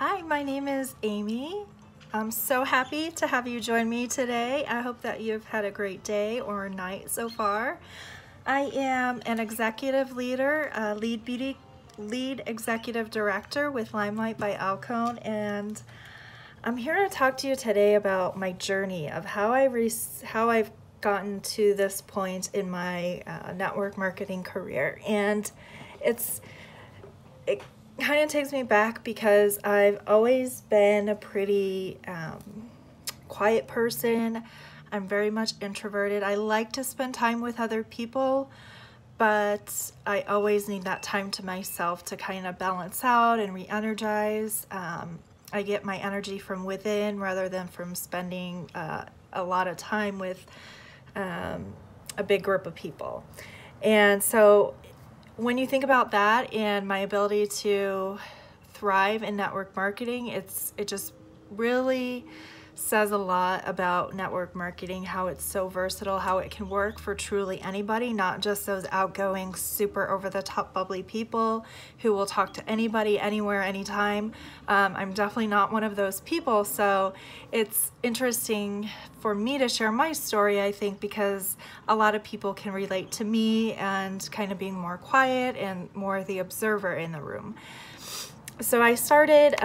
Hi, my name is Amy. I'm so happy to have you join me today. I hope that you've had a great day or night so far. I am an executive leader, lead executive director with LimeLight by Alcone, and I'm here to talk to you today about my journey of how I've gotten to this point in my network marketing career. And it kind of takes me back because I've always been a pretty quiet person. I'm very much introverted. I like to spend time with other people, but I always need that time to myself to kind of balance out and re-energize. I get my energy from within rather than from spending a lot of time with a big group of people. And so when you think about that and my ability to thrive in network marketing, it just really says a lot about network marketing, how it's so versatile, how it can work for truly anybody, not just those outgoing, super over-the-top bubbly people who will talk to anybody, anywhere, anytime. I'm definitely not one of those people, so it's interesting for me to share my story, I think, because a lot of people can relate to me and kind of being more quiet and more the observer in the room. So I started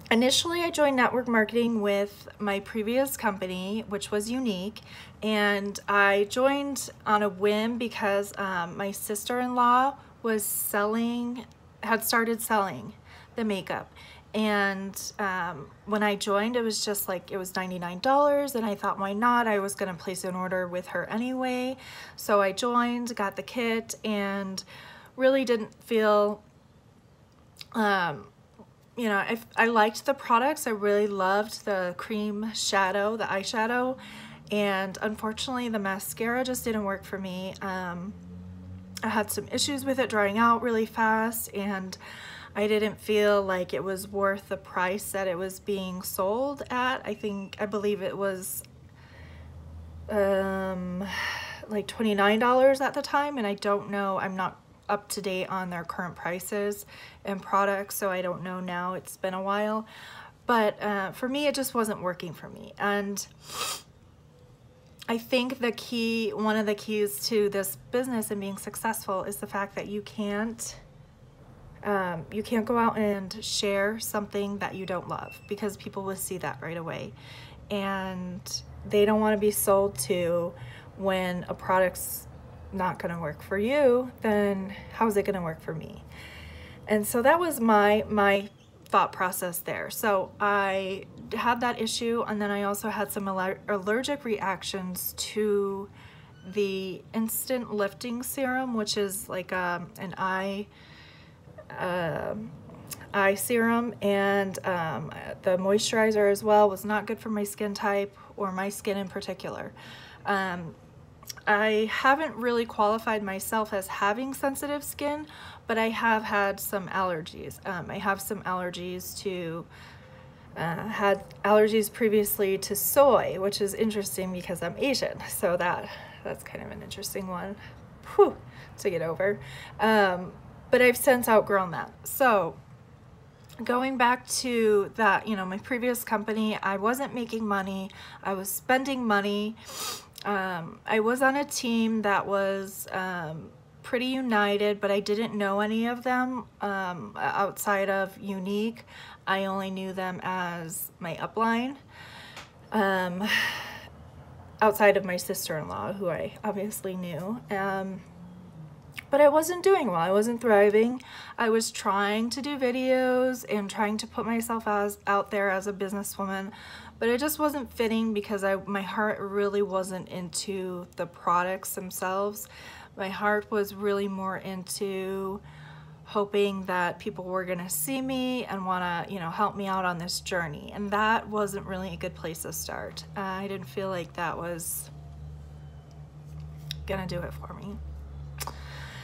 initially, I joined network marketing with my previous company, which was Younique, and I joined on a whim because my sister-in-law had started selling the makeup. And when I joined, it was just like, it was $99, and I thought, why not? I was gonna place an order with her anyway. So I joined, got the kit, and really didn't feel, you know, I liked the products. I really loved the cream shadow, the eyeshadow, and unfortunately the mascara just didn't work for me. I had some issues with it drying out really fast, and I didn't feel like it was worth the price that it was being sold at. I believe it was like $29 at the time, and I don't know, I'm not up to date on their current prices and products, so I don't know now. It's been a while, but for me, it just wasn't working for me. And I think one of the keys to this business and being successful is the fact that you can't go out and share something that you don't love, because people will see that right away, and they don't want to be sold to when a product's not going to work for you. Then how's it going to work for me? And so that was my thought process there. So I had that issue, and then I also had some allergic reactions to the instant lifting serum, which is like an eye serum, and the moisturizer as well was not good for my skin type, or my skin in particular. I haven't really qualified myself as having sensitive skin, but I have had some allergies. I have some allergies to, had allergies previously to soy, which is interesting because I'm Asian, so that's kind of an interesting one to get over. But I've since outgrown that. So going back to that, you know, my previous company, I wasn't making money, I was spending money. I was on a team that was pretty united, but I didn't know any of them outside of Younique. I only knew them as my upline, outside of my sister-in-law, who I obviously knew. But I wasn't doing well. I wasn't thriving. I was trying to do videos and trying to put myself out there as a businesswoman, but it just wasn't fitting because my heart really wasn't into the products themselves. My heart was really more into hoping that people were gonna see me and wanna, you know, help me out on this journey. And that wasn't really a good place to start. I didn't feel like that was gonna do it for me.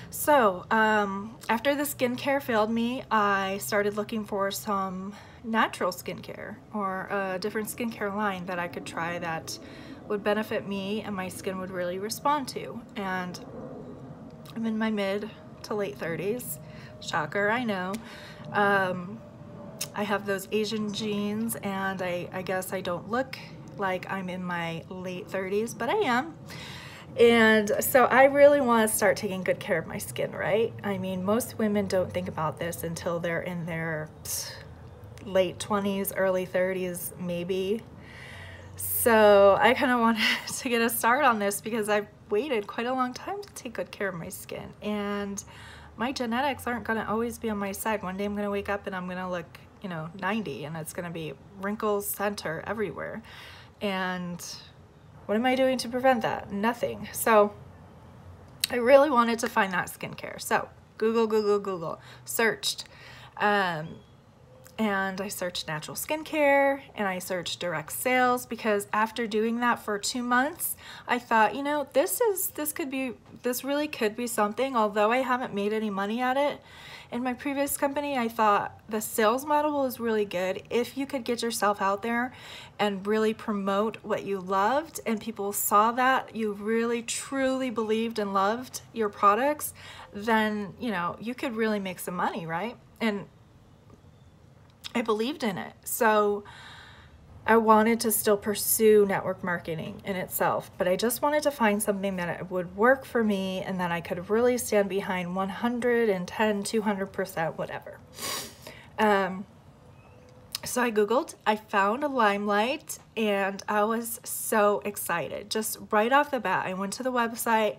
So after the skincare failed me, I started looking for some natural skincare, or a different skincare line that I could try that would benefit me and my skin would really respond to. And I'm in my mid to late 30s. Shocker, I know. I have those Asian genes, and I guess I don't look like I'm in my late 30s, but I am. And so I really want to start taking good care of my skin, right? I mean, most women don't think about this until they're in their late 20s, early 30s, maybe. So I kind of wanted to get a start on this because I've waited quite a long time to take good care of my skin. And my genetics aren't going to always be on my side. One day I'm going to wake up and I'm going to look, you know, 90, and it's going to be wrinkles center everywhere. And what am I doing to prevent that? Nothing. So I really wanted to find that skincare. So Google, searched. And I searched natural skincare, and I searched direct sales, because after doing that for 2 months, I thought, you know, this really could be something. Although I haven't made any money at it in my previous company, I thought the sales model was really good. If you could get yourself out there and really promote what you loved, and people saw that you really truly believed and loved your products, then, you know, you could really make some money, right? And I believed in it. So I wanted to still pursue network marketing in itself, but I just wanted to find something that would work for me and that I could really stand behind 110, 200%, whatever. So I Googled, I found a LimeLight, and I was so excited. Just right off the bat, I went to the website,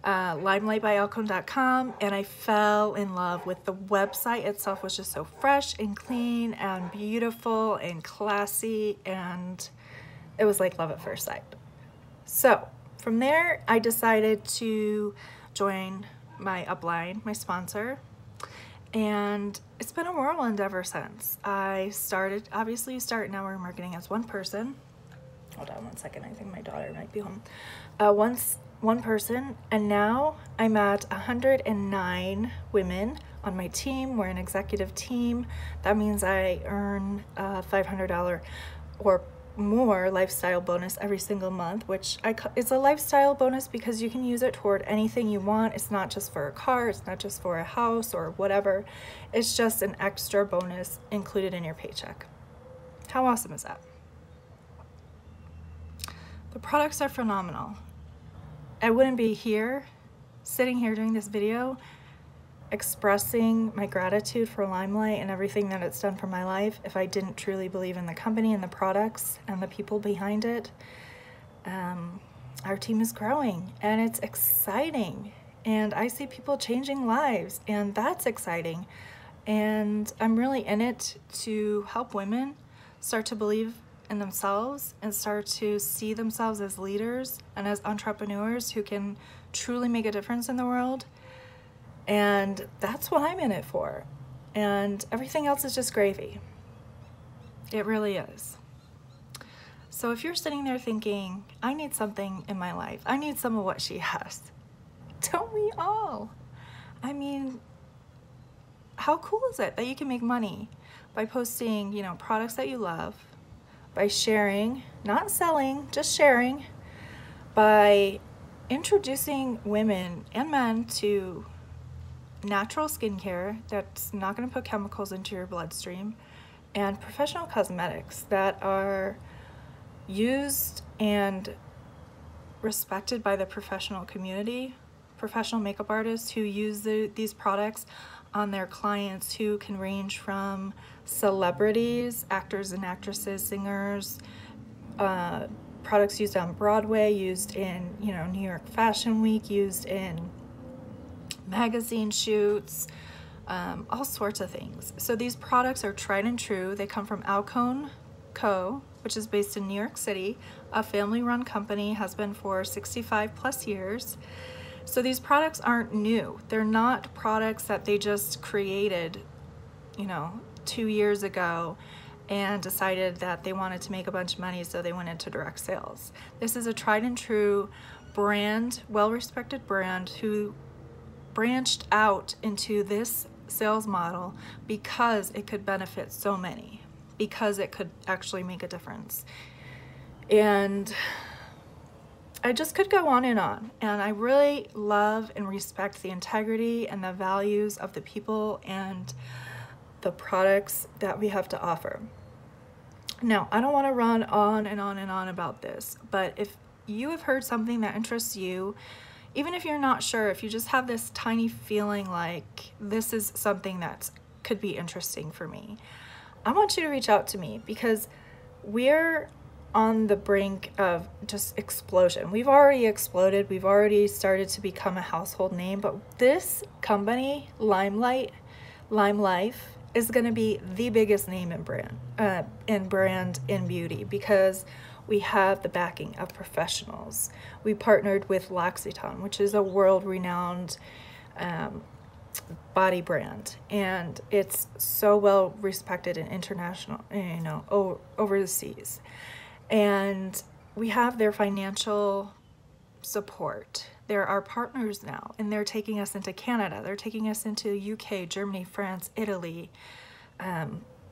limelightbyalcone.com, and I fell in love with the website itself. Was just so fresh and clean and beautiful and classy, and it was like love at first sight. So from there, I decided to join my upline, my sponsor, and it's been a whirlwind ever since. I started, obviously you start network marketing as one person. Hold on one second, I think my daughter might be home. One person, and now I'm at 109 women on my team. We're an executive team. That means I earn a $500 or more lifestyle bonus every single month, which it's a lifestyle bonus because you can use it toward anything you want. It's not just for a car, it's not just for a house or whatever. It's just an extra bonus included in your paycheck. How awesome is that? The products are phenomenal. I wouldn't be here, sitting here doing this video, expressing my gratitude for LimeLight and everything that it's done for my life if I didn't truly believe in the company and the products and the people behind it. Our team is growing, and it's exciting, and I see people changing lives, and that's exciting. And I'm really in it to help women start to believe in themselves and start to see themselves as leaders and as entrepreneurs who can truly make a difference in the world. And that's what I'm in it for. And everything else is just gravy. It really is. So if you're sitting there thinking, I need something in my life, I need some of what she has, don't we all? I mean, how cool is it that you can make money by posting, you know, products that you love, by sharing, not selling, just sharing, by introducing women and men to natural skincare that's not going to put chemicals into your bloodstream, and professional cosmetics that are used and respected by the professional community, professional makeup artists who use these products on their clients, who can range from celebrities, actors and actresses, singers, products used on Broadway, used in, you know, New York Fashion Week, used in magazine shoots, all sorts of things. So these products are tried and true. They come from Alcone Co., which is based in New York City, a family-run company, has been for 65 plus years. So these products aren't new. They're not products that they just created, you know, 2 years ago and decided that they wanted to make a bunch of money, so they went into direct sales. This is a tried and true brand, well-respected brand, who branched out into this sales model because it could benefit so many, because it could actually make a difference. And I just could go on, and I really love and respect the integrity and the values of the people and the products that we have to offer. Now, I don't want to run on and on and on about this, but if you have heard something that interests you, even if you're not sure, if you just have this tiny feeling like this is something that could be interesting for me, I want you to reach out to me, because we're on the brink of just explosion. We've already exploded. We've already started to become a household name, but this company, LimeLight, LimeLife, is going to be the biggest name in brand in beauty, because we have the backing of professionals. We partnered with L'Occitane, which is a world-renowned body brand, and it's so well respected in international, you know, overseas. And we have their financial support. They're our partners now, and they're taking us into Canada. They're taking us into UK, Germany, France, Italy,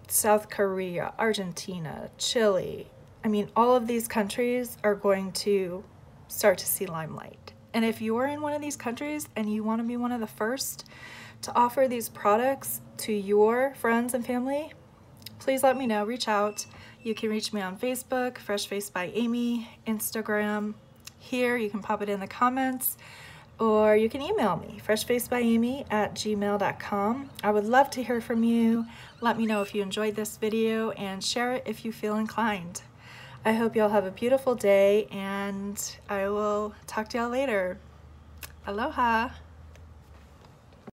South Korea, Argentina, Chile. I mean, all of these countries are going to start to see LimeLight. And if you're in one of these countries and you want to be one of the first to offer these products to your friends and family, please let me know. Reach out. You can reach me on Facebook, Fresh Face by Amy, Instagram. Here, you can pop it in the comments, or you can email me, freshfacebyamy@gmail.com. I would love to hear from you. Let me know if you enjoyed this video, and share it if you feel inclined. I hope y'all have a beautiful day, and I will talk to y'all later. Aloha.